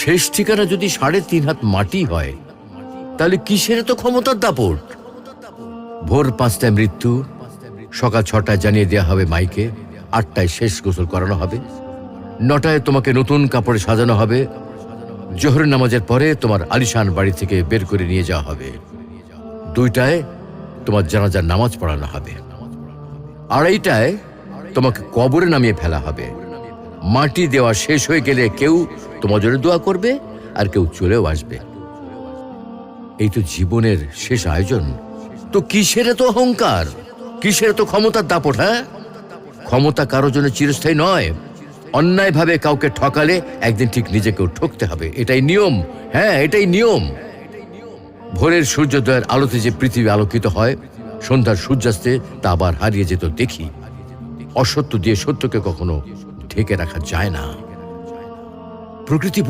শেষ ঠিকানা যদি ৩.৫ হাত মাটি হয়, তাহলে কিসের তো ক্ষমতার দাপট? ভোর ৫টায় মৃত্যু, সকাল ৬টায় জানিয়ে দেওয়া হবে মাইকে, ৮টায় শেষ গোসল করানো হবে, ৯টায় তোমাকে নতুন কাপড়ে সাজানো হবে, জোহরের নামাজের পরে তোমার আলিশান বাড়ি থেকে বের করে নিয়ে যাওয়া হবে, ২টায় তোমার জানাজার নামাজ পড়ানো হবে, ২:৩০টায় তোমাকে কবরে নামিয়ে ফেলা হবে। মাটি দেওয়া শেষ হয়ে গেলে কেউ তোমার জন্য দোয়া করবে, আর কেউ চলেও আসবে। এই তো জীবনের শেষ আয়োজন। তো কিসের তো অহংকার, কিসের তো ক্ষমতার দাপট? হ্যাঁ, ক্ষমতা কারোর জন্য চিরস্থায়ী নয়। অন্যায়ভাবে কাউকে ঠকালে একদিন ঠিক নিজেকেও ঠকতে হবে, এটাই নিয়ম। হ্যাঁ, এটাই নিয়ম। ভোরের সূর্যোদয়ের আলোতে যে পৃথিবী আলোকিত হয়, সন্ধ্যার সূর্যাস্তে তা আবার হারিয়ে যেত দেখি। অসত্য দিয়ে সত্যকে কখনো ঢেকে রাখা যায় না। প্রকৃতি